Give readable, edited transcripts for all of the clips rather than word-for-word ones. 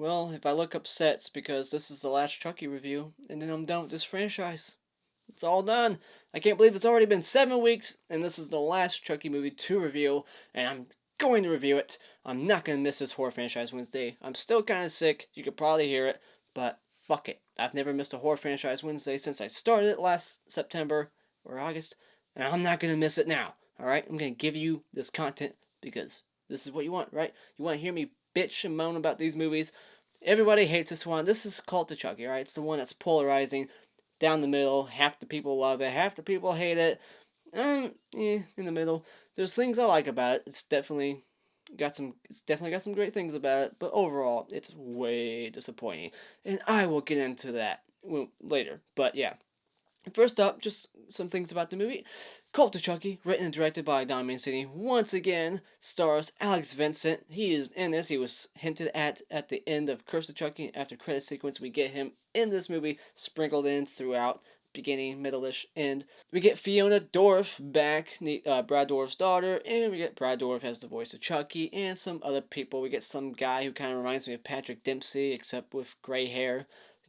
Well, if I look upset, it's because this is the last Chucky review, and then I'm done with this franchise. It's all done. I can't believe it's already been 7 weeks, and this is the last Chucky movie to review, and I'm going to review it. I'm not going to miss this horror franchise Wednesday. I'm still kind of sick. You could probably hear it, but fuck it. I've never missed a horror franchise Wednesday since I started it last September or August, and I'm not going to miss it now. Alright? I'm going to give you this content because this is what you want, right? You want to hear me bitch and moan about these movies. Everybody hates this one. This is Cult of Chucky, right? It's the one that's polarizing, down the middle. Half the people love it, half the people hate it. In the middle. There's things I like about it. It's definitely got some great things about it, but overall, it's way disappointing. And I will get into that later. But yeah, first up, just some things about the movie. Cult of Chucky, written and directed by Don Mancini, once again stars Alex Vincent. He is in this. He was hinted at the end of Curse of Chucky. After credit sequence, we get him in this movie, sprinkled in throughout, beginning, middle-ish, end. We get Fiona Dourif back, Brad Dourif's daughter, and we get Brad Dourif as the voice of Chucky, and some other people. We get some guy who kind of reminds me of Patrick Dempsey, except with gray hair.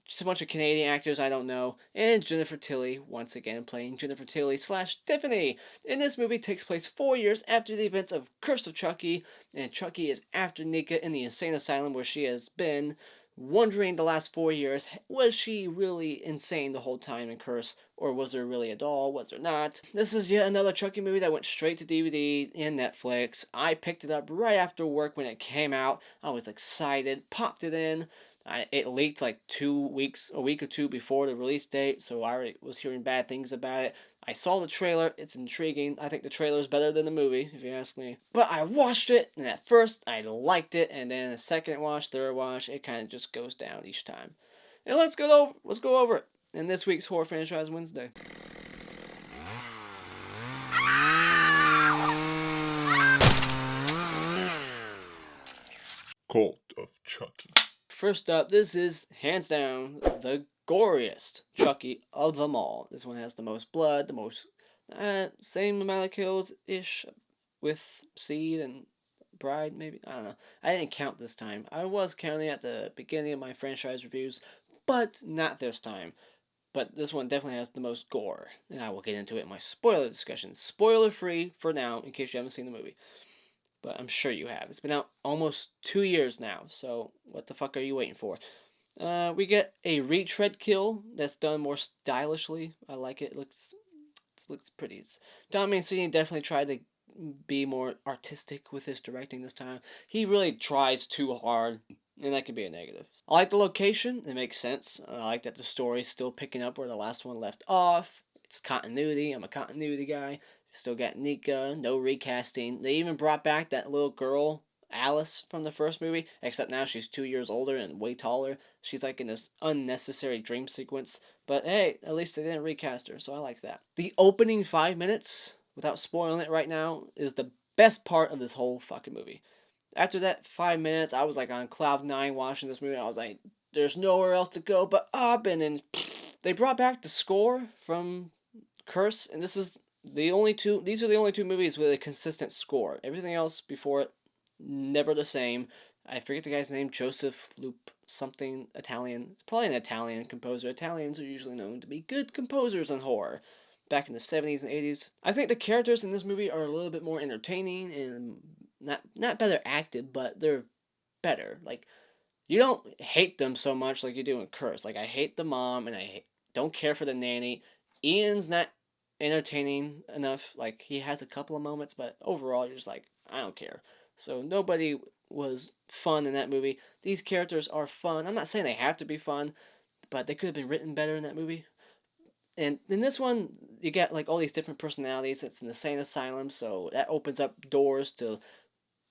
Just a bunch of Canadian actors I don't know, and Jennifer Tilly, once again playing Jennifer Tilly / Tiffany. And this movie takes place 4 years after the events of Curse of Chucky, and Chucky is after Nica in the insane asylum where she has been, wondering the last 4 years, was she really insane the whole time in Curse, or was there really a doll, was there not? This is yet another Chucky movie that went straight to DVD and Netflix. I picked it up right after work when it came out. I was excited, popped it in. It leaked like a week or two before the release date, so I already was hearing bad things about it. I saw the trailer, it's intriguing. I think the trailer is better than the movie, if you ask me. But I watched it, and at first I liked it, and then the second watch, third watch, it kind of just goes down each time. And let's go over it in this week's Horror Franchise Wednesday. Cult of Chucky. First up, this is, hands down, the goriest Chucky of them all. This one has the most blood, the most, same amount of kills-ish, with Seed and Bride, maybe? I don't know. I didn't count this time. I was counting at the beginning of my franchise reviews, but not this time. But this one definitely has the most gore, and I will get into it in my spoiler discussion. Spoiler-free for now, in case you haven't seen the movie. But I'm sure you have. It's been out almost 2 years now, so what the fuck are you waiting for? We get a retread kill that's done more stylishly. I like it. It looks pretty. Don Mancini definitely tried to be more artistic with his directing this time. He really tries too hard, and that can be a negative. I like the location. It makes sense. I like that the story's still picking up where the last one left off. It's continuity. I'm a continuity guy. Still got Nica, no recasting. They even brought back that little girl, Alice, from the first movie, except now she's 2 years older and way taller. She's like in this unnecessary dream sequence. But hey, at least they didn't recast her, so I like that. The opening 5 minutes, without spoiling it right now, is the best part of this whole fucking movie. After that 5 minutes, I was like on cloud 9 watching this movie. I was like, there's nowhere else to go but up. And then they brought back the score from Curse, and these are the only two movies with a consistent score. Everything else before it, never the same. I forget the guy's name, Joseph Loop something, Italian. Probably an Italian composer. Italians are usually known to be good composers in horror. Back in the 70s and 80s. I think the characters in this movie are a little bit more entertaining and not better acted, but they're better. Like, you don't hate them so much like you do in Curse. Like, I hate the mom, and don't care for the nanny. Ian's not entertaining enough. Like, he has a couple of moments, but overall, you're just like, I don't care. So nobody was fun in that movie. These characters are fun. I'm not saying they have to be fun, but they could have been written better in that movie. And in this one, you get like all these different personalities. It's an insane asylum, so that opens up doors to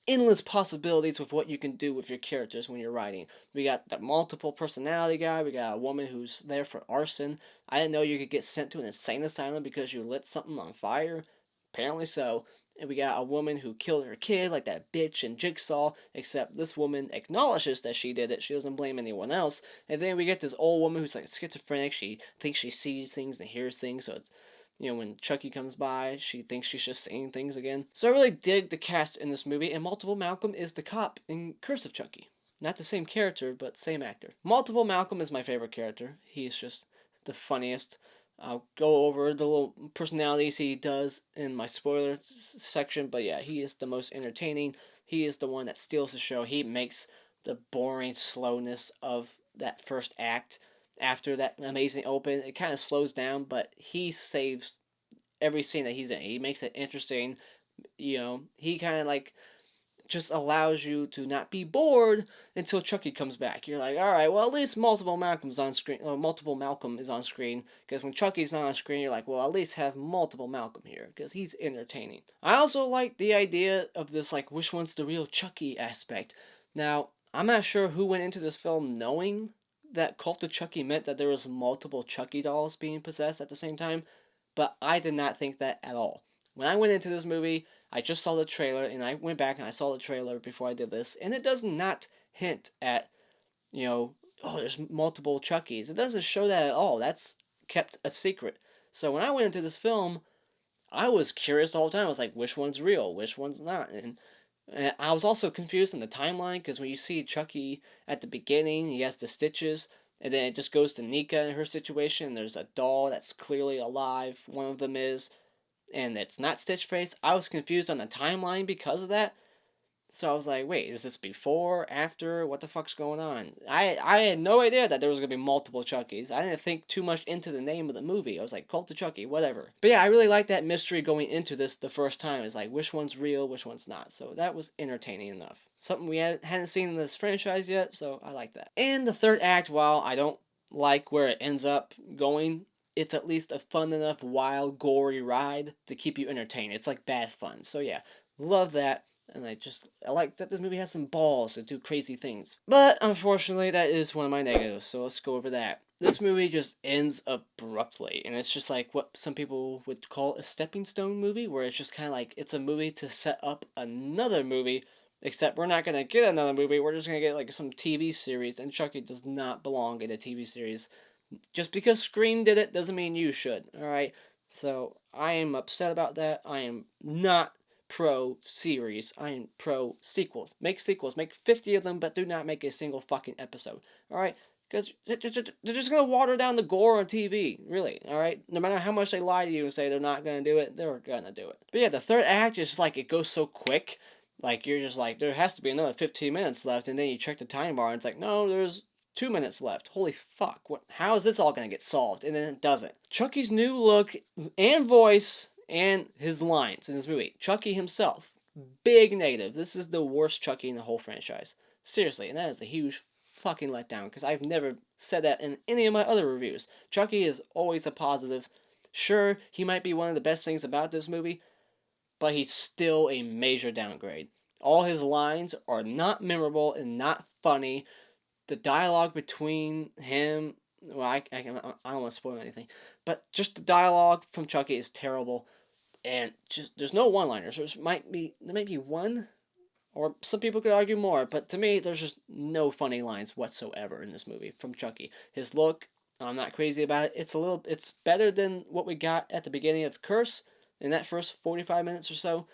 endless possibilities with what you can do with your characters when you're writing. We got the multiple personality guy. We got a woman who's there for arson. I didn't know you could get sent to an insane asylum because you lit something on fire. Apparently so. And we got a woman who killed her kid, like that bitch in Jigsaw, except this woman acknowledges that she did it. She doesn't blame anyone else. And then we get this old woman who's like schizophrenic. She thinks she sees things and hears things, so it's, when Chucky comes by, she thinks she's just saying things again. So I really dig the cast in this movie, and Multiple Malcolm is the cop in Curse of Chucky. Not the same character, but same actor. Multiple Malcolm is my favorite character. He's just the funniest. I'll go over the little personalities he does in my spoiler section, but yeah, he is the most entertaining. He is the one that steals the show. He makes the boring slowness of that first act after that amazing open. It kind of slows down, but he saves every scene that he's in. He makes it interesting. He kind of like just allows you to not be bored until Chucky comes back. You're like, all right, well, at least multiple Malcolm's on screen, or multiple Malcolm is on screen. Because when Chucky's not on screen, you're like, well, at least have multiple Malcolm here because he's entertaining. I also like the idea of this, like, which one's the real Chucky aspect. Now, I'm not sure who went into this film knowing that Cult of Chucky meant that there was multiple Chucky dolls being possessed at the same time, but I did not think that at all. When I went into this movie, I just saw the trailer, and I went back and I saw the trailer before I did this, and it does not hint at, oh, there's multiple Chuckies. It doesn't show that at all. That's kept a secret. So when I went into this film, I was curious the whole time. I was like, which one's real? Which one's not? And I was also confused in the timeline, because when you see Chucky at the beginning, he has the stitches, and then it just goes to Nica and her situation. There's a doll that's clearly alive. One of them is, and it's not Stitch Face. I was confused on the timeline because of that. So I was like, wait, is this before, after? What the fuck's going on? I had no idea that there was going to be multiple Chuckies. I didn't think too much into the name of the movie. I was like, Cult of Chucky, whatever. But yeah, I really like that mystery going into this the first time. It's like, which one's real, which one's not. So that was entertaining enough. Something we hadn't seen in this franchise yet, so I like that. And the third act, while I don't like where it ends up going, it's at least a fun enough, wild, gory ride to keep you entertained. It's like bad fun. So yeah, love that. And I like that this movie has some balls to do crazy things. But unfortunately, that is one of my negatives, so let's go over that. This movie just ends abruptly, and it's just like what some people would call a stepping stone movie, where it's just kind of like it's a movie to set up another movie, except we're not going to get another movie, we're just going to get like some TV series, and Chucky does not belong in a TV series. Just because Scream did it doesn't mean you should, alright? So I am upset about that. I am not pro series. I am pro sequels. Make sequels. Make 50 of them, but do not make a single fucking episode. Alright? Because they're just going to water down the gore on TV. Really. Alright? No matter how much they lie to you and say they're not going to do it, they're going to do it. But yeah, the third act is like it goes so quick. Like, you're just like, there has to be another 15 minutes left. And then you check the time bar and it's like, no, there's 2 minutes left. Holy fuck. How is this all going to get solved? And then it doesn't. Chucky's new look and voice and his lines in this movie. Chucky himself. Big negative. This is the worst Chucky in the whole franchise. Seriously. And that is a huge fucking letdown, because I've never said that in any of my other reviews. Chucky is always a positive. Sure, he might be one of the best things about this movie, but he's still a major downgrade. All his lines are not memorable and not funny. The dialogue between him, well, I don't want to spoil anything, but just the dialogue from Chucky is terrible, and just there's no one-liners. There might be one, or some people could argue more, but to me, there's just no funny lines whatsoever in this movie from Chucky. His look, I'm not crazy about it. It's better than what we got at the beginning of Curse in that first 45 minutes or so,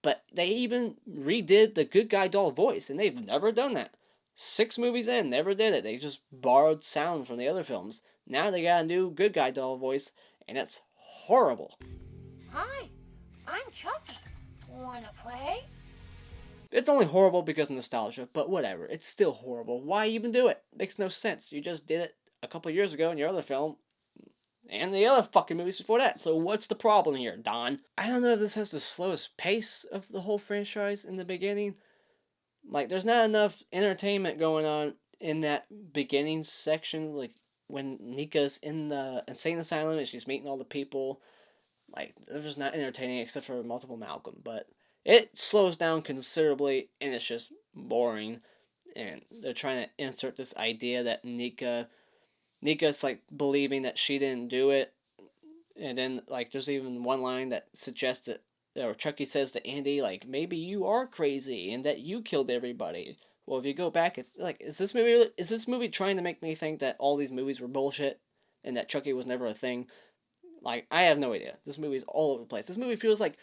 but they even redid the good guy doll voice, and they've never done that. 6 movies in, never did it. They just borrowed sound from the other films. Now they got a new good guy doll voice, and it's horrible. Hi, I'm Chucky. Wanna play? It's only horrible because of nostalgia, but whatever. It's still horrible. Why even do it? Makes no sense. You just did it a couple years ago in your other film, and the other fucking movies before that. So what's the problem here, Don? I don't know if this has the slowest pace of the whole franchise in the beginning. Like, there's not enough entertainment going on in that beginning section, like, when Nika's in the insane asylum and she's meeting all the people. Like, they're just not entertaining except for multiple Malcolm, but it slows down considerably, and it's just boring, and they're trying to insert this idea that Nika's, like, believing that she didn't do it, and then, like, there's even one line that suggests that, or Chucky says to Andy, like, maybe you are crazy and that you killed everybody. Well, if you go back, like, is this movie trying to make me think that all these movies were bullshit and that Chucky was never a thing? Like, I have no idea. This movie's all over the place. This movie feels like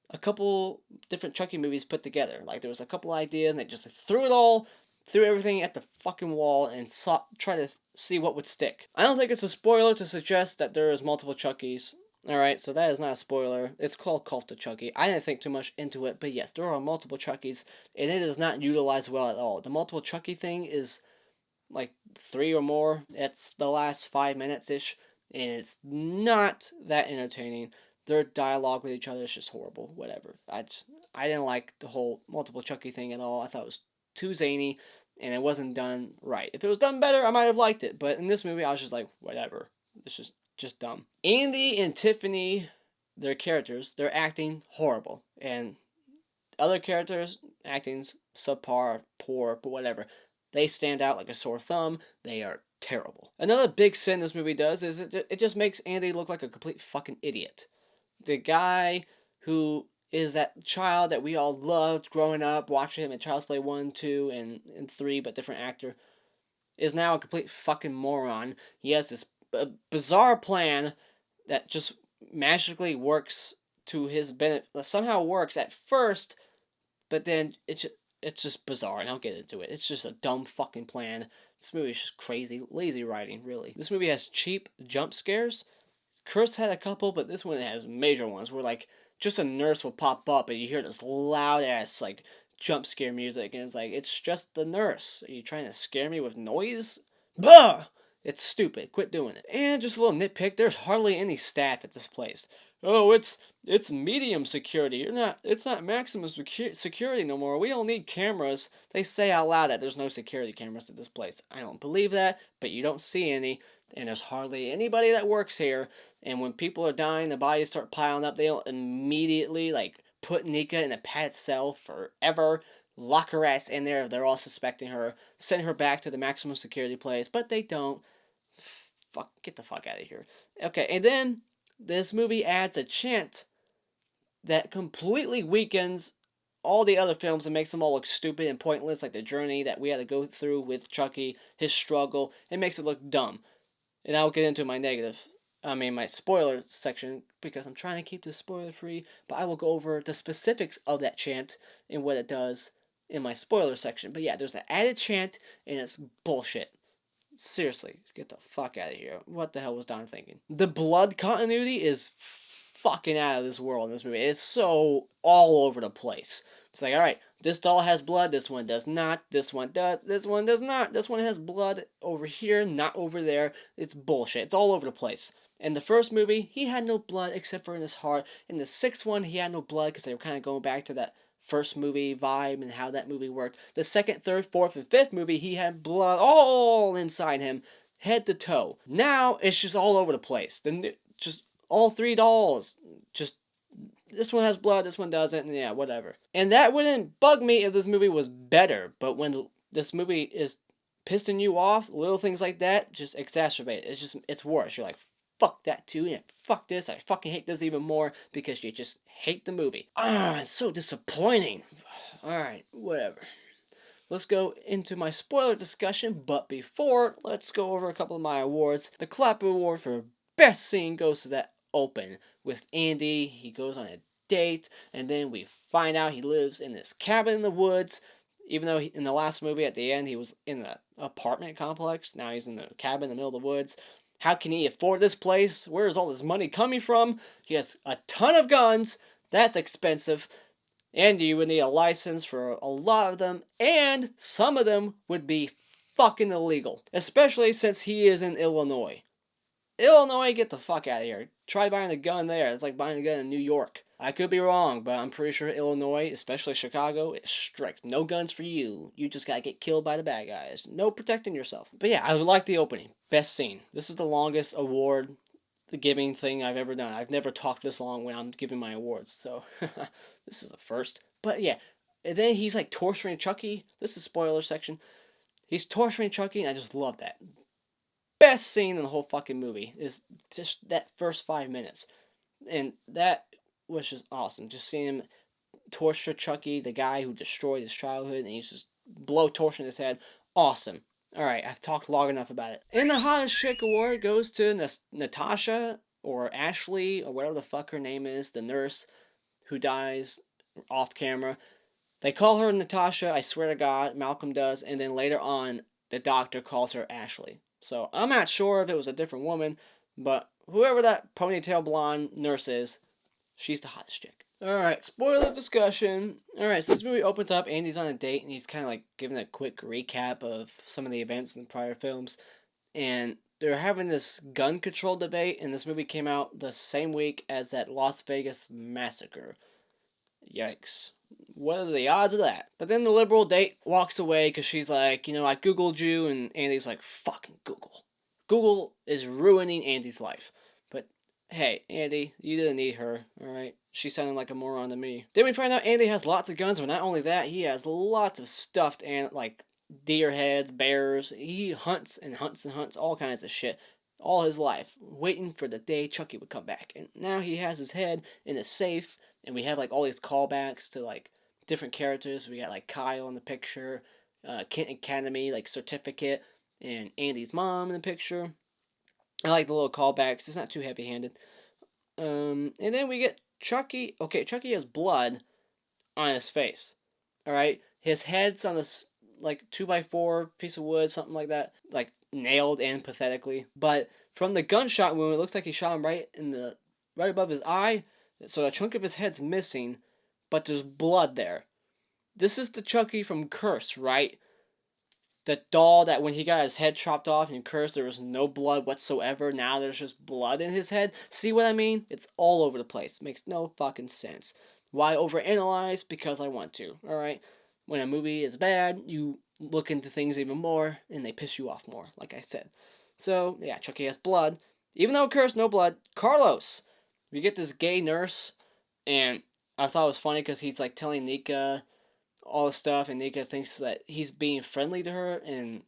a couple different Chucky movies put together. Like, there was a couple ideas and they just threw it all threw everything at the fucking wall and try to see what would stick. I don't think it's a spoiler to suggest that there is multiple Chuckies. Alright, so that is not a spoiler. It's called Cult of Chucky. I didn't think too much into it, but yes, there are multiple Chuckies, and it is not utilized well at all. The multiple Chucky thing is like 3 or more. It's the last 5 minutes-ish, and it's not that entertaining. Their dialogue with each other is just horrible. Whatever. I didn't like the whole multiple Chucky thing at all. I thought it was too zany, and it wasn't done right. If it was done better, I might have liked it, but in this movie, I was just like, whatever. It's just dumb. Andy and Tiffany, their characters, they're acting horrible. And other characters, acting's subpar, poor, but whatever. They stand out like a sore thumb. They are terrible. Another big sin this movie does is it just makes Andy look like a complete fucking idiot. The guy who is that child that we all loved growing up, watching him in Child's Play 1, 2, and 3, but different actor, is now a complete fucking moron. He has this bizarre plan that just magically works to his benefit. Somehow works at first, but then it's just bizarre, and I'll get into it. It's just a dumb fucking plan. This movie is just crazy, lazy writing, really. This movie has cheap jump scares. Curse had a couple, but this one has major ones where, like, just a nurse will pop up and you hear this loud ass, like, jump scare music, and it's like, it's just the nurse. Are you trying to scare me with noise? Bah! It's stupid. Quit doing it. And just a little nitpick, there's hardly any staff at this place. Oh, it's medium security. It's not maximum security no more. We don't need cameras. They say out loud that there's no security cameras at this place. I don't believe that, but you don't see any, and there's hardly anybody that works here. And when people are dying, the bodies start piling up, they don't immediately, like, put Nica in a padded cell forever, lock her ass in there if they're all suspecting her, send her back to the maximum security place, but they don't. Fuck, get the fuck out of here. Okay, and then this movie adds a chant that completely weakens all the other films and makes them all look stupid and pointless, like the journey that we had to go through with Chucky, his struggle. It makes it look dumb. And I'll get into my spoiler section, because I'm trying to keep this spoiler free, but I will go over the specifics of that chant and what it does in my spoiler section. But yeah, there's an added chant, and it's bullshit. Seriously, get the fuck out of here. What the hell was Don thinking? The blood continuity is fucking out of this world in this movie. It's so all over the place. It's like, alright, this doll has blood, this one does not, this one does, this one does not, this one has blood over here, not over there. It's bullshit. It's all over the place. In the first movie, he had no blood except for in his heart. In the sixth one, he had no blood because they were kind of going back to that first movie vibe and how that movie worked. The second, third, fourth, and fifth movie, he had blood all inside him, head to toe. Now, it's just all over the place. Just all three dolls. Just, this one has blood, this one doesn't, and yeah, whatever. And that wouldn't bug me if this movie was better, but when this movie is pissing you off, little things like that just exacerbate it. It's worse. You're like, fuck that too, and fuck this, I fucking hate this even more, because you just hate the movie. It's so disappointing. Alright, whatever. Let's go into my spoiler discussion, but before, let's go over a couple of my awards. The Clap Award for Best Scene goes to that open with Andy. He goes on a date, and then we find out he lives in this cabin in the woods. Even though in the last movie, at the end, he was in the apartment complex, now he's in the cabin in the middle of the woods. How can he afford this place? Where is all this money coming from? He has a ton of guns. That's expensive. And you would need a license for a lot of them. And some of them would be fucking illegal. Especially since he is in Illinois. Illinois, get the fuck out of here. Try buying a gun there. It's like buying a gun in New York. I could be wrong, but I'm pretty sure Illinois, especially Chicago, is strict. No guns for you. You just gotta get killed by the bad guys. No protecting yourself. But yeah, I like the opening. Best scene. This is the longest award, the giving thing I've ever done. I've never talked this long when I'm giving my awards, so this is a first. But yeah, and then he's like torturing Chucky. This is spoiler section. He's torturing Chucky, and I just love that. Best scene in the whole fucking movie is just that first 5 minutes. And that was just awesome. Just seeing him torture Chucky, the guy who destroyed his childhood, and he's just blow torching his head. Awesome. Alright, I've talked long enough about it. And the Hottest Chick Award goes to Natasha, or Ashley, or whatever the fuck her name is, the nurse who dies off camera. They call her Natasha, I swear to God, Malcolm does, and then later on, the doctor calls her Ashley. So I'm not sure if it was a different woman, but whoever that ponytail blonde nurse is, she's the hottest chick. Alright, spoiler discussion. Alright, so this movie opens up, Andy's on a date, and he's kind of like giving a quick recap of some of the events in the prior films. And they're having this gun control debate, and this movie came out the same week as that Las Vegas massacre. Yikes. What are the odds of that? But then the liberal date walks away because she's like, I Googled you, and Andy's like, fucking Google. Google is ruining Andy's life. But hey, Andy, you didn't need her, alright? She sounded like a moron to me. Then we find out Andy has lots of guns, but not only that, he has lots of stuffed and like deer heads, bears. He hunts and hunts and hunts all kinds of shit all his life, waiting for the day Chucky would come back. And now he has his head in a safe, and we have like all these callbacks to like different characters. We got like Kyle in the picture, Kent Academy like certificate, and Andy's mom in the picture. I like the little callbacks. It's not too heavy-handed. And then we get Chucky. Okay, Chucky has blood on his face. All right, his head's on this like 2x4 piece of wood, something like that, like nailed in pathetically. But from the gunshot wound, it looks like he shot him right above his eye. So a chunk of his head's missing, but there's blood there. This is the Chucky from Curse, right? The doll that when he got his head chopped off in Curse, there was no blood whatsoever. Now there's just blood in his head. See what I mean? It's all over the place. It makes no fucking sense. Why overanalyze? Because I want to, alright? When a movie is bad, you look into things even more, and they piss you off more, like I said. So, yeah, Chucky has blood. Even though Curse, no blood. Carlos! We get this gay nurse, and I thought it was funny because he's like telling Nica all the stuff, and Nica thinks that he's being friendly to her, and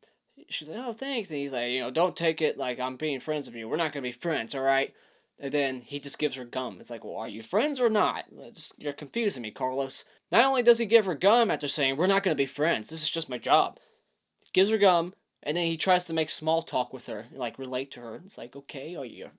she's like, oh, thanks, and he's like, don't take it like I'm being friends with you. We're not going to be friends, alright? And then he just gives her gum. It's like, well, are you friends or not? You're confusing me, Carlos. Not only does he give her gum after saying, we're not going to be friends, this is just my job. He gives her gum, and then he tries to make small talk with her, like relate to her. It's like, okay, are you...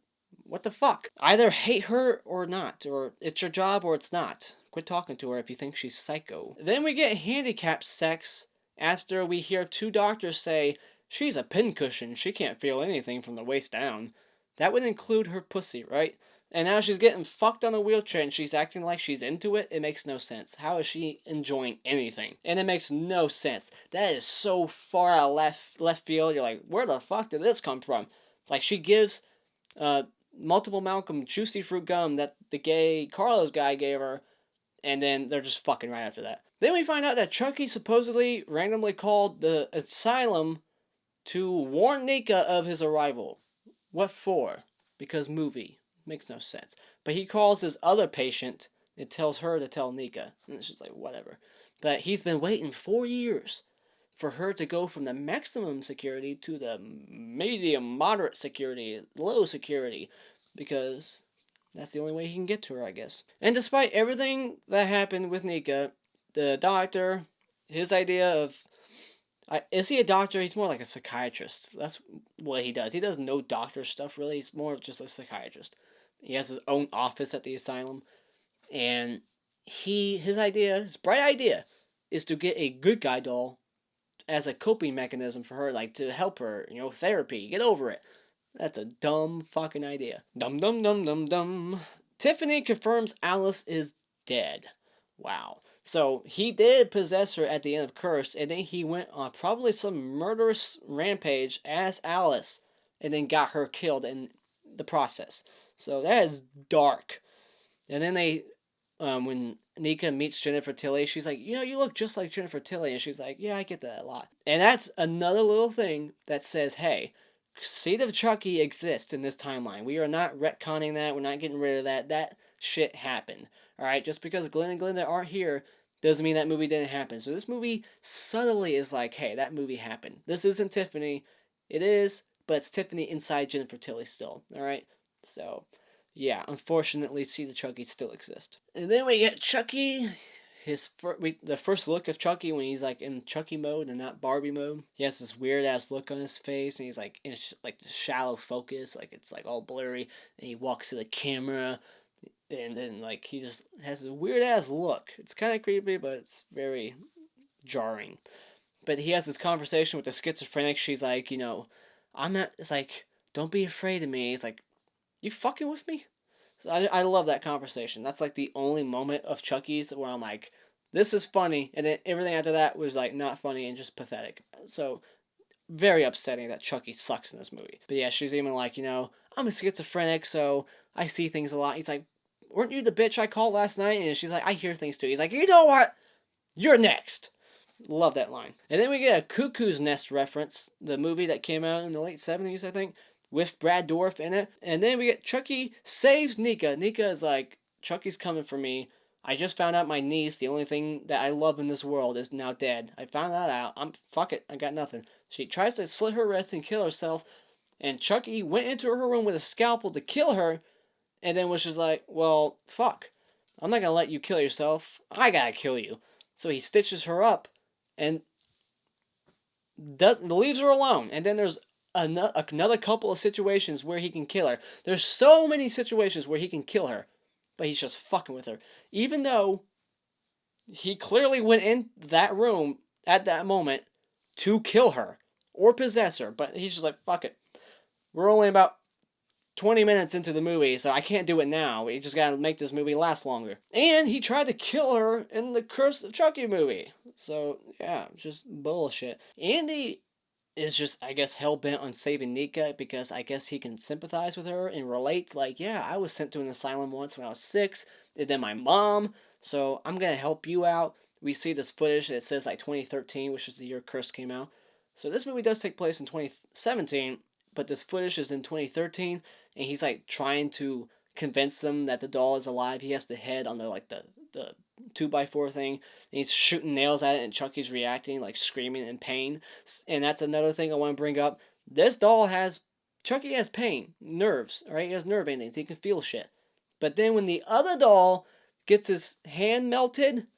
What the fuck? Either hate her or not, or it's your job or it's not. Quit talking to her if you think she's psycho. Then we get handicapped sex after we hear two doctors say, she's a pincushion, she can't feel anything from the waist down. That would include her pussy, right? And now she's getting fucked on a wheelchair and she's acting like she's into it. It makes no sense. How is she enjoying anything? And it makes no sense. That is so far out left field. You're like, where the fuck did this come from? Like, she gives multiple Malcolm juicy fruit gum that the gay Carlos guy gave her, and then they're just fucking right after that. Then we find out that Chucky supposedly randomly called the asylum to warn Nica of his arrival. What for? Because movie. Makes no sense. But he calls this other patient and tells her to tell Nica. And it's just like, whatever. But he's been waiting 4 years for her to go from the maximum security to the medium, moderate security, low security. Because that's the only way he can get to her, I guess. And despite everything that happened with Nica, the doctor, his idea of... is he a doctor? He's more like a psychiatrist. That's what he does. He does no doctor stuff, really. He's more just a psychiatrist. He has his own office at the asylum. And his bright idea, is to get a good guy doll as a coping mechanism for her, like to help her, therapy, get over it. That's a dumb fucking idea. Dum. Tiffany confirms Alice is dead. Wow. So he did possess her at the end of Curse, and then he went on probably some murderous rampage as Alice, and then got her killed in the process. So that is dark. And then they, when Nica meets Jennifer Tilly, she's like, you look just like Jennifer Tilly, and she's like, yeah, I get that a lot. And that's another little thing that says, hey, Seed of Chucky exists in this timeline. We are not retconning that. We're not getting rid of that. That shit happened. Alright, just because Glenn and Glenda aren't here doesn't mean that movie didn't happen. So this movie subtly is like, hey, that movie happened. This isn't Tiffany. It is, but it's Tiffany inside Jennifer Tilly still. Alright? So, yeah, unfortunately, Seed of Chucky still exists. And then we get Chucky. The first look of Chucky when he's like in Chucky mode and not Barbie mode. He has this weird ass look on his face, and he's like in like the shallow focus, like it's like all blurry. And he walks to the camera. And then, like, he just has this weird ass look. It's kind of creepy, but it's very jarring. But he has this conversation with the schizophrenic. She's like, I'm not, it's like, don't be afraid of me. He's like, you fucking with me? So I love that conversation. That's like the only moment of Chucky's where I'm like, this is funny. And then everything after that was like not funny and just pathetic. So very upsetting that Chucky sucks in this movie. But yeah, she's even like, I'm a schizophrenic, so I see things a lot. He's like, weren't you the bitch I called last night? And she's like, I hear things too. He's like, you know what? You're next. Love that line. And then we get a Cuckoo's Nest reference, the movie that came out in the late 70s, I think, with Brad Dourif in it. And then we get Chucky saves Nica. Nica is like, Chucky's coming for me. I just found out my niece, the only thing that I love in this world, is now dead. I found that out. Fuck it. I got nothing. She tries to slit her wrist and kill herself. And Chucky went into her room with a scalpel to kill her. And then was just like, well, fuck. I'm not going to let you kill yourself. I got to kill you. So he stitches her up and leaves her alone. And then there's another couple of situations where he can kill her. There's so many situations where he can kill her, but he's just fucking with her. Even though he clearly went in that room at that moment to kill her or possess her, but he's just like, fuck it. We're only about 20 minutes into the movie, so I can't do it now. We just gotta make this movie last longer. And he tried to kill her in the Curse of Chucky movie. So, yeah, just bullshit. Andy is just, I guess, hell-bent on saving Nica because I guess he can sympathize with her and relate. Like, yeah, I was sent to an asylum once when I was 6, and then my mom, so I'm gonna help you out. We see this footage that says, like, 2013, which is the year Curse came out. So this movie does take place in 2017, but this footage is in 2013, and he's like trying to convince them that the doll is alive. He has the head on the 2x4 thing, and he's shooting nails at it, and Chucky's reacting, like screaming in pain. And that's another thing I want to bring up. This doll Chucky has pain, nerves, right? He has nerve endings. He can feel shit. But then when the other doll gets his hand melted,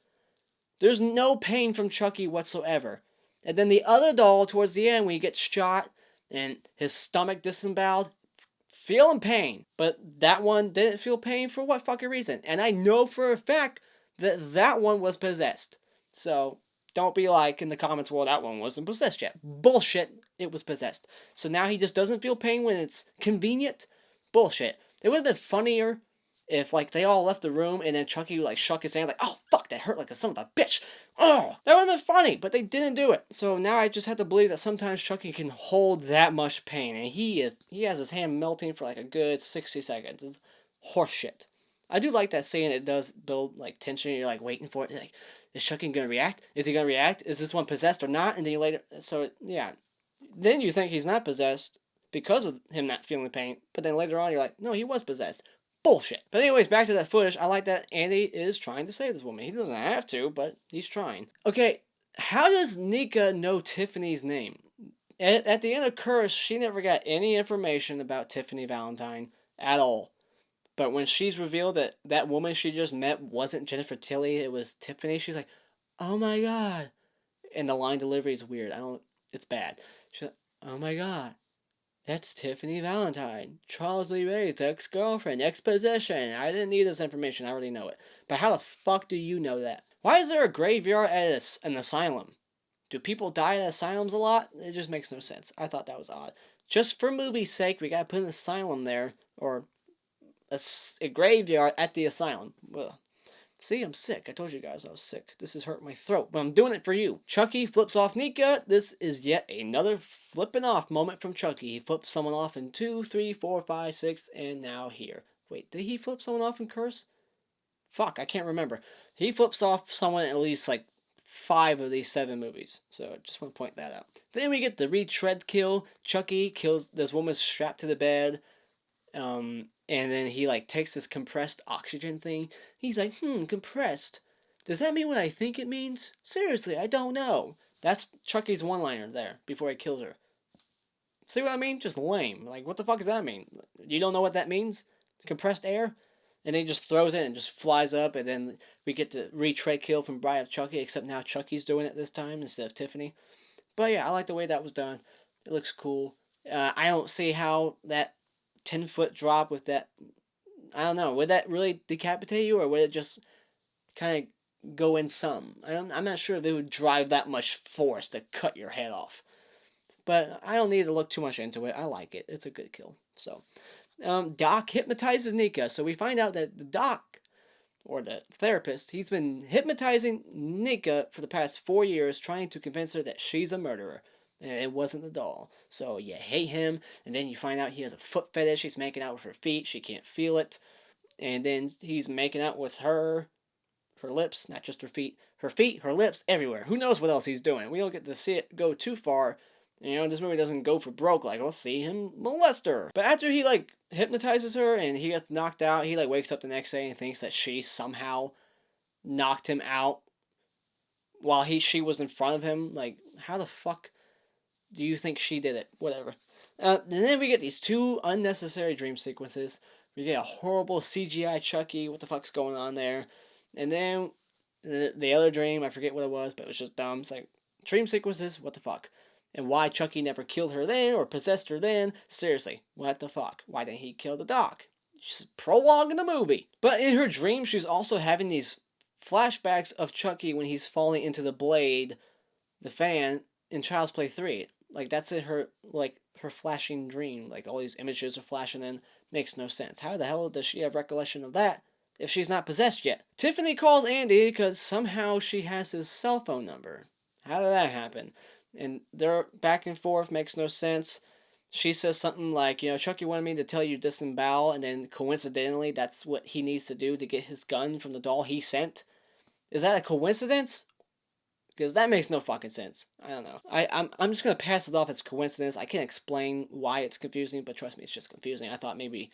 there's no pain from Chucky whatsoever. And then the other doll, towards the end, when he gets shot and his stomach disemboweled, feeling pain. But that one didn't feel pain for what fucking reason? And I know for a fact that one was possessed. So don't be like in the comments, well, that one wasn't possessed yet. Bullshit, it was possessed. So now he just doesn't feel pain when it's convenient? Bullshit. It would have been funnier if like they all left the room and then Chucky like shook his hand like, oh fuck, that hurt like a son of a bitch. Oh, that would have been funny, but they didn't do it. So now I just have to believe that sometimes Chucky can hold that much pain, and he has his hand melting for like a good 60 seconds. It's horseshit. I do like that scene. It does build like tension. You're like waiting for it. You're like, is Chucky gonna react? Is he gonna react? Is this one possessed or not? And then you later, so yeah, then you think he's not possessed because of him not feeling pain. But then later on, you're like, no, he was possessed. Bullshit. But anyways, back to that footage. I like that Andy is trying to save this woman. He doesn't have to, but he's trying. Okay, how does Nica know Tiffany's name? At the end of Curse, she never got any information about Tiffany Valentine at all. But when she's revealed that that woman she just met wasn't Jennifer Tilly, it was Tiffany, she's like, oh my god. And the line delivery is weird. It's bad. She's like, oh my god. That's Tiffany Valentine, Charles Lee Ray's ex-girlfriend, ex-possession. I didn't need this information, I already know it. But how the fuck do you know that? Why is there a graveyard at an asylum? Do people die at asylums a lot? It just makes no sense. I thought that was odd. Just for movie's sake, we gotta put an asylum there, or a graveyard at the asylum. Ugh. See, I'm sick. I told you guys I was sick. This is hurting my throat, but I'm doing it for you. Chucky flips off Nica. This is yet another flipping off moment from Chucky. He flips someone off in 2, 3, 4, 5, 6, and now here. Wait, did he flip someone off in Curse? Fuck, I can't remember. He flips off someone in at least like 5 of these 7 movies. So I just want to point that out. Then we get the retread kill. Chucky kills this woman strapped to the bed. And then he like takes this compressed oxygen thing. He's like, compressed. Does that mean what I think it means? Seriously, I don't know. That's Chucky's one-liner there before he kills her. See what I mean? Just lame. Like, what the fuck does that mean? You don't know what that means? Compressed air? And then he just throws it and just flies up, and then we get the retread kill from Bride of Chucky, except now Chucky's doing it this time instead of Tiffany. But yeah, I like the way that was done. It looks cool. I don't see how that 10-foot drop with that I don't know. Would that really decapitate you, or would it just kind of go in some? I'm not sure if they would drive that much force to cut your head off. But I don't need to look too much into it. I like it. It's a good kill. So, Doc hypnotizes Nica. So we find out that the doc, or the therapist, he's been hypnotizing Nica for the past 4 years, trying to convince her that she's a murderer. And it wasn't the doll. So you hate him, and then you find out he has a foot fetish. He's making out with her feet. She can't feel it. And then he's making out with her lips, not just her feet, her lips, everywhere. Who knows what else he's doing? We don't get to see it go too far. You know, this movie doesn't go for broke, like, let's see him molest her. But after he, like, hypnotizes her and he gets knocked out, he, like, wakes up the next day and thinks that she somehow knocked him out while she was in front of him. Like, how the fuck do you think she did it? Whatever. And then we get these 2 unnecessary dream sequences. We get a horrible CGI Chucky. What the fuck's going on there? And then the other dream, I forget what it was, but it was just dumb. It's like, dream sequences, what the fuck? And why Chucky never killed her then, or possessed her then. Seriously, what the fuck? Why didn't he kill the doc? Just prologue in the movie. But in her dream, she's also having these flashbacks of Chucky when he's falling into the blade, the fan, in Child's Play 3. Like, that's in her, like, her flashing dream. Like, all these images are flashing in. Makes no sense. How the hell does she have recollection of that if she's not possessed yet? Tiffany calls Andy because somehow she has his cell phone number. How did that happen? And they're back and forth, makes no sense. She says something like, you know, Chucky wanted me to tell you disembowel, and then coincidentally, that's what he needs to do to get his gun from the doll he sent. Is that a coincidence? Because that makes no fucking sense. I don't know. I'm just going to pass it off as coincidence. I can't explain why it's confusing, but trust me, it's just confusing. I thought maybe,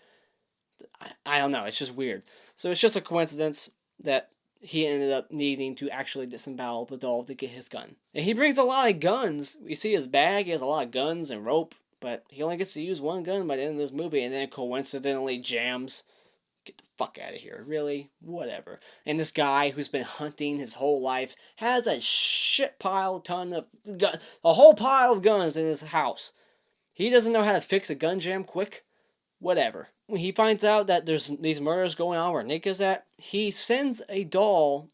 I don't know, it's just weird. So it's just a coincidence that he ended up needing to actually disembowel the doll to get his gun. And he brings a lot of guns. You see his bag, he has a lot of guns and rope, but he only gets to use one gun by the end of this movie, and then coincidentally jams. Get the fuck out of here. Really? Whatever. And this guy who's been hunting his whole life has a ton of guns, a whole pile of guns in his house. He doesn't know how to fix a gun jam quick. Whatever. When he finds out that there's these murders going on where Nick is at, he sends a doll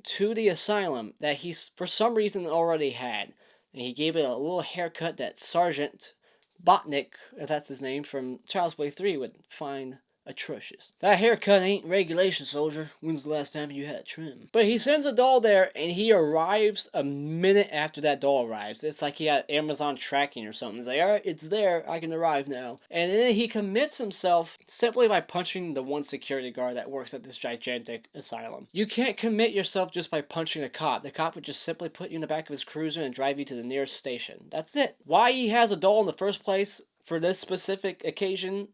to the asylum that he's for some reason already had. And he gave it a little haircut that Sergeant Botnick, if that's his name, from Child's Play 3 would find atrocious. That haircut ain't regulation, soldier. When's the last time you had a trim? But he sends a doll there, and he arrives a minute after that doll arrives. It's like he had Amazon tracking or something. He's like, alright, it's there. I can arrive now. And then he commits himself simply by punching the one security guard that works at this gigantic asylum. You can't commit yourself just by punching a cop. The cop would just simply put you in the back of his cruiser and drive you to the nearest station. That's it. Why he has a doll in the first place for this specific occasion,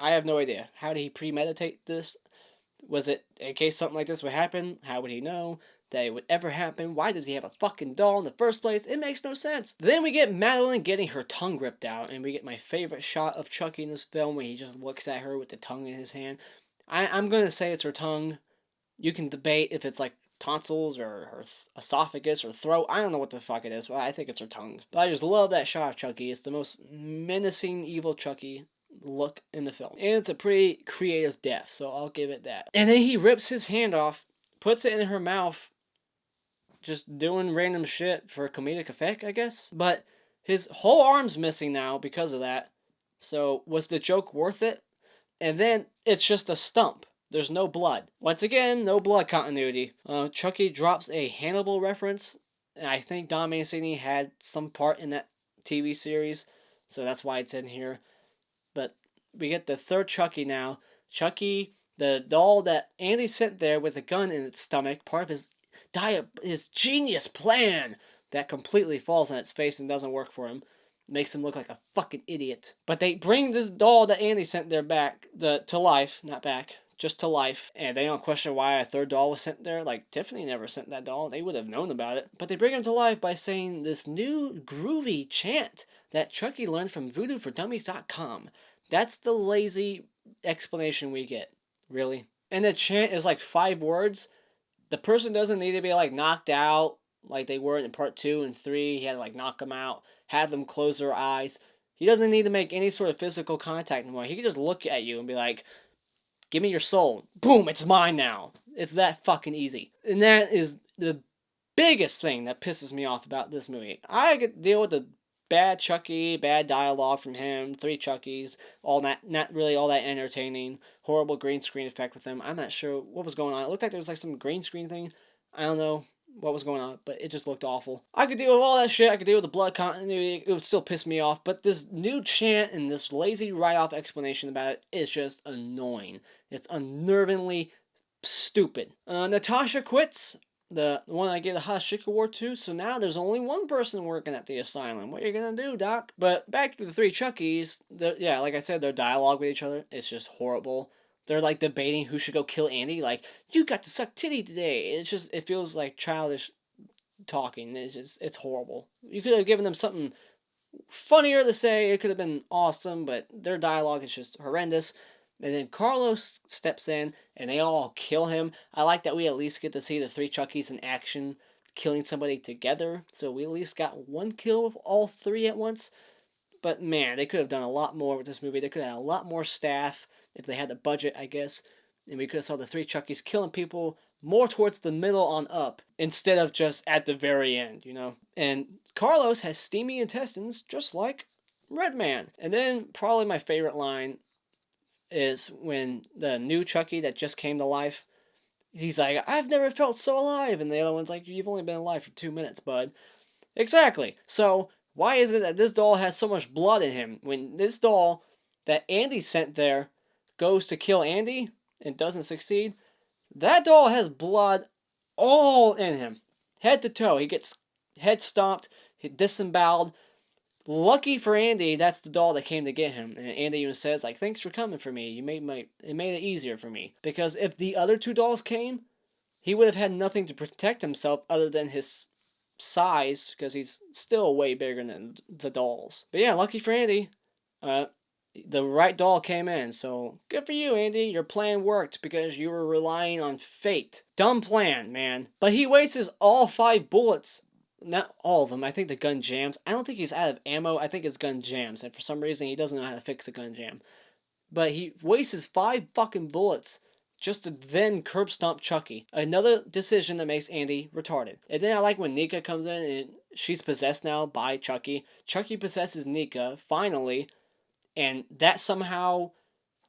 I have no idea. How did he premeditate this? Was it in case something like this would happen? How would he know that it would ever happen? Why does he have a fucking doll in the first place? It makes no sense. Then we get Madeline getting her tongue ripped out, and we get my favorite shot of Chucky in this film where he just looks at her with the tongue in his hand. I'm going to say it's her tongue. You can debate if it's like tonsils or her esophagus or throat. I don't know what the fuck it is, but I think it's her tongue. But I just love that shot of Chucky. It's the most menacing, evil Chucky look in the film. And it's a pretty creative death, so I'll give it that. And then he rips his hand off, puts it in her mouth, just doing random shit for comedic effect, I guess. But his whole arm's missing now because of that. So was the joke worth it? And then it's just a stump. There's no blood. Once again, no blood continuity. Chucky drops a Hannibal reference, and I think Don Mancini had some part in that TV series, so that's why it's in here. But we get the third Chucky now. Chucky, the doll that Andy sent there with a gun in its stomach, part of his genius plan that completely falls on its face and doesn't work for him. Makes him look like a fucking idiot. But they bring this doll that Andy sent there back, to life, not back, just to life. And they don't question why a third doll was sent there. Like, Tiffany never sent that doll. They would have known about it. But they bring him to life by saying this new groovy chant that Chucky learned from voodooForDummies.com. That's the lazy explanation we get. Really? And the chant is like 5 words. The person doesn't need to be like knocked out like they were in part 2 and 3. He had to like knock them out, have them close their eyes. He doesn't need to make any sort of physical contact anymore. He can just look at you and be like, Give me your soul. Boom, it's mine now. It's that fucking easy. And that is the biggest thing that pisses me off about this movie. I could deal with the bad Chucky, bad dialogue from him, 3 Chuckies, all that, not really all that entertaining, horrible green screen effect with them. I'm not sure what was going on. It looked like there was like some green screen thing. I don't know what was going on, but it just looked awful. I could deal with all that shit. I could deal with the blood continuity. It would still piss me off, but this new chant and this lazy write-off explanation about it is just annoying. It's unnervingly stupid. Natasha quits. The one I gave the Hot Chick Award to, so now there's only one person working at the asylum. What are you gonna do, Doc? But back to the 3 Chuckies, yeah, like I said, their dialogue with each other, it's just horrible. They're like debating who should go kill Andy, like, you got to suck titty today. It feels like childish talking. It's horrible. You could have given them something funnier to say, it could have been awesome, but their dialogue is just horrendous. And then Carlos steps in, and they all kill him. I like that we at least get to see the 3 Chuckies in action, killing somebody together. So we at least got one kill with all 3 at once. But man, they could have done a lot more with this movie. They could have had a lot more staff if they had the budget, I guess. And we could have saw the 3 Chuckies killing people more towards the middle on up, instead of just at the very end, you know? And Carlos has steamy intestines, just like Redman. And then probably my favorite line is when the new Chucky that just came to life, he's like, I've never felt so alive. And the other one's like, you've only been alive for 2 minutes, bud. Exactly. So why is it that this doll has so much blood in him when this doll that Andy sent there goes to kill Andy and doesn't succeed? That doll has blood all in him, head to toe. He gets head stomped, disemboweled. Lucky for Andy, that's the doll that came to get him. And Andy even says, like, thanks for coming for me. It made it easier for me. Because if the other 2 dolls came, he would have had nothing to protect himself other than his size, because he's still way bigger than the dolls. But yeah, lucky for Andy, the right doll came in. So good for you, Andy. Your plan worked because you were relying on fate. Dumb plan, man. But he wastes all 5 bullets. Not all of them. I think the gun jams. I don't think he's out of ammo. I think his gun jams. And for some reason, he doesn't know how to fix the gun jam. But he wastes 5 fucking bullets just to then curb stomp Chucky. Another decision that makes Andy retarded. And then I like when Nica comes in and she's possessed now by Chucky. Chucky possesses Nica, finally. And that somehow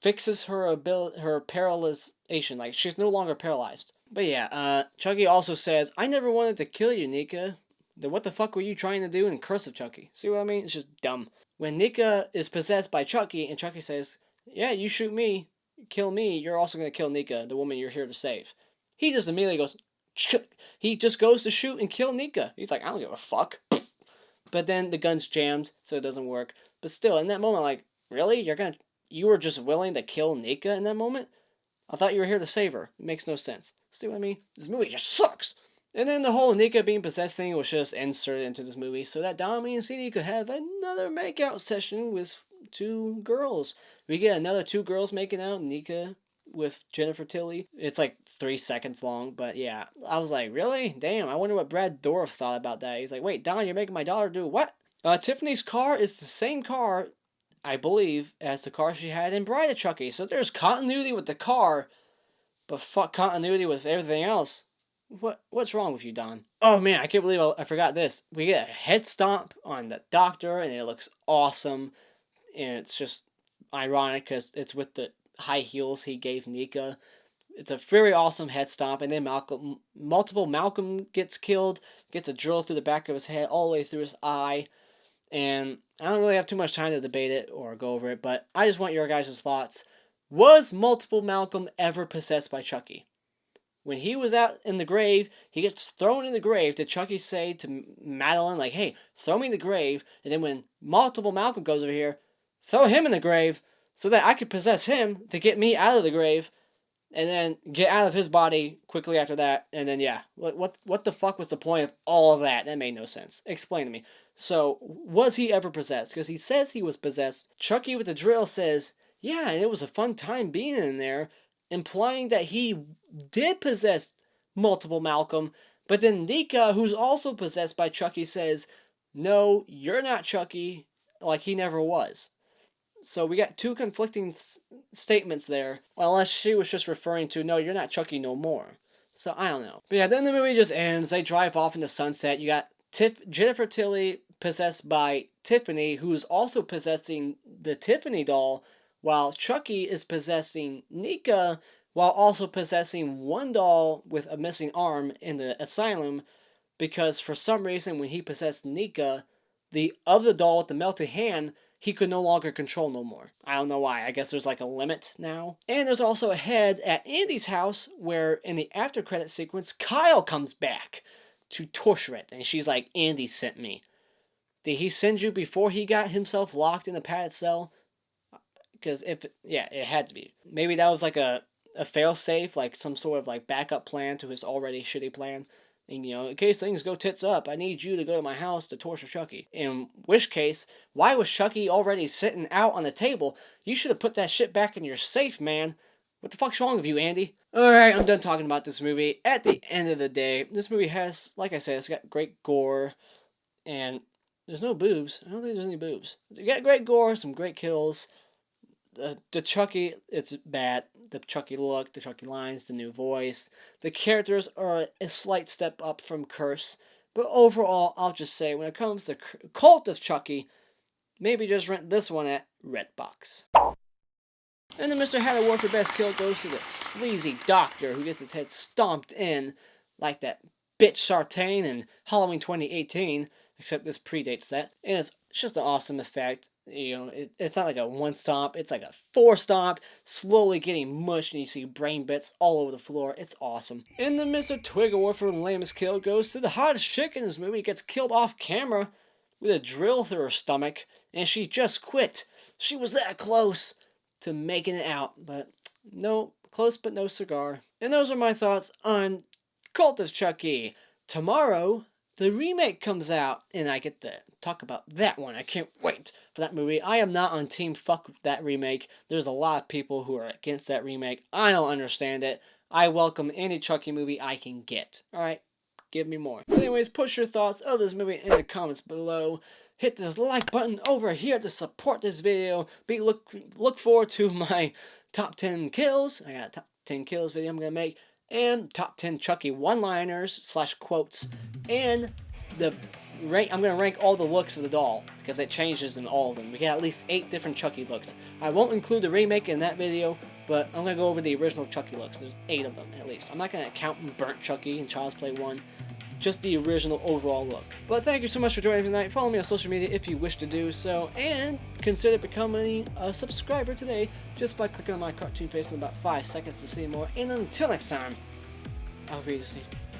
fixes her paralyzation. Like, she's no longer paralyzed. But yeah, Chucky also says, I never wanted to kill you, Nica. Then what the fuck were you trying to do in Curse of Chucky? See what I mean? It's just dumb. When Nica is possessed by Chucky, and Chucky says, yeah, you shoot me, kill me, you're also going to kill Nica, the woman you're here to save. He just immediately goes, he just goes to shoot and kill Nica. He's like, I don't give a fuck. But then the gun's jammed, so it doesn't work. But still, in that moment, like, really? You were just willing to kill Nica in that moment? I thought you were here to save her. It makes no sense. See what I mean? This movie just sucks. And then the whole Nica being possessed thing was just inserted into this movie so that Dami and Sadie could have another makeout session with 2 girls. We get another 2 girls making out, Nica with Jennifer Tilly. It's like 3 seconds long, but yeah. I was like, really? Damn, I wonder what Brad Dourif thought about that. He's like, wait, Don, you're making my daughter do what? Tiffany's car is the same car, I believe, as the car she had in Bride of Chucky. So there's continuity with the car, but fuck continuity with everything else. What's wrong with you, Don? Oh man, I can't believe I forgot this. We get a head stomp on the doctor, and it looks awesome. And it's just ironic because it's with the high heels he gave Nica. It's a very awesome head stomp, and then Malcolm gets killed, gets a drill through the back of his head, all the way through his eye. And I don't really have too much time to debate it or go over it, but I just want your guys' thoughts. Was Multiple Malcolm ever possessed by Chucky? When he was out in the grave, he gets thrown in the grave. Did Chucky say to Madeline, like, hey, throw me in the grave? And then when Multiple Malcolm goes over here, throw him in the grave so that I could possess him to get me out of the grave and then get out of his body quickly after that. And then, yeah, what the fuck was the point of all of that? That made no sense. Explain to me. So, was he ever possessed? Because he says he was possessed. Chucky with the drill says, yeah, and it was a fun time being in there, implying that he did possess Multiple Malcolm. But then Nica, who's also possessed by Chucky, says, no, you're not Chucky, like he never was. So we got two conflicting statements there. Well, unless she was just referring to, no, you're not Chucky no more. So I don't know. But yeah, then the movie just ends. They drive off into sunset. You got Jennifer Tilly possessed by Tiffany, who's also possessing the Tiffany doll, while Chucky is possessing Nica, while also possessing one doll with a missing arm in the asylum, because for some reason when he possessed Nica, the other doll with the melted hand, he could no longer control no more. I don't know why. I guess there's like a limit now. And there's also a head at Andy's house where in the after credit sequence, Kyle comes back to torture it. And she's like, Andy sent me. Did he send you before he got himself locked in a padded cell? Because yeah, it had to be. Maybe that was like a fail-safe, like some sort of like backup plan to his already shitty plan. And, you know, in case things go tits up, I need you to go to my house to torture Chucky. In which case, why was Chucky already sitting out on the table? You should have put that shit back in your safe, man. What the fuck's wrong with you, Andy? Alright, I'm done talking about this movie. At the end of the day, this movie has, like I said, it's got great gore. And there's no boobs. I don't think there's any boobs. You got great gore, some great kills. The Chucky, it's bad. The Chucky look, the Chucky lines, the new voice. The characters are a slight step up from Curse. But overall, I'll just say, when it comes to Cult of Chucky, maybe just rent this one at Redbox. And the Mr. Hat Award for Best Kill goes to the sleazy doctor who gets his head stomped in like that bitch Sartain in Halloween 2018. Except this predates that. And it's just an awesome effect. You know, it's not like a one stomp. It's like a four stomp, slowly getting mushed, and you see brain bits all over the floor. It's awesome. And the Mr. Twig Award for lamest kill goes to the hottest chick in this movie. It gets killed off camera with a drill through her stomach, and she just quit. She was that close to making it out, but no, close but no cigar. And those are my thoughts on Cult of Chucky. Tomorrow, the remake comes out, and I get to talk about that one. I can't wait for that movie. I am not on team fuck that remake. There's a lot of people who are against that remake. I don't understand it. I welcome any Chucky movie I can get. Alright, give me more. Anyways, push your thoughts of this movie in the comments below. Hit this like button over here to support this video. Look forward to my top 10 kills. I got a top 10 kills video I'm going to make. And top 10 Chucky one-liners / quotes. And I'm going to rank all the looks of the doll, because it changes in all of them. We got at least 8 different Chucky looks. I won't include the remake in that video, but I'm going to go over the original Chucky looks. There's 8 of them, at least. I'm not going to count Burnt Chucky and Child's Play 1. Just the original overall look. But thank you so much for joining me tonight. Follow me on social media if you wish to do so. And consider becoming a subscriber today just by clicking on my cartoon face in about 5 seconds to see more. And until next time, I'll be to see you.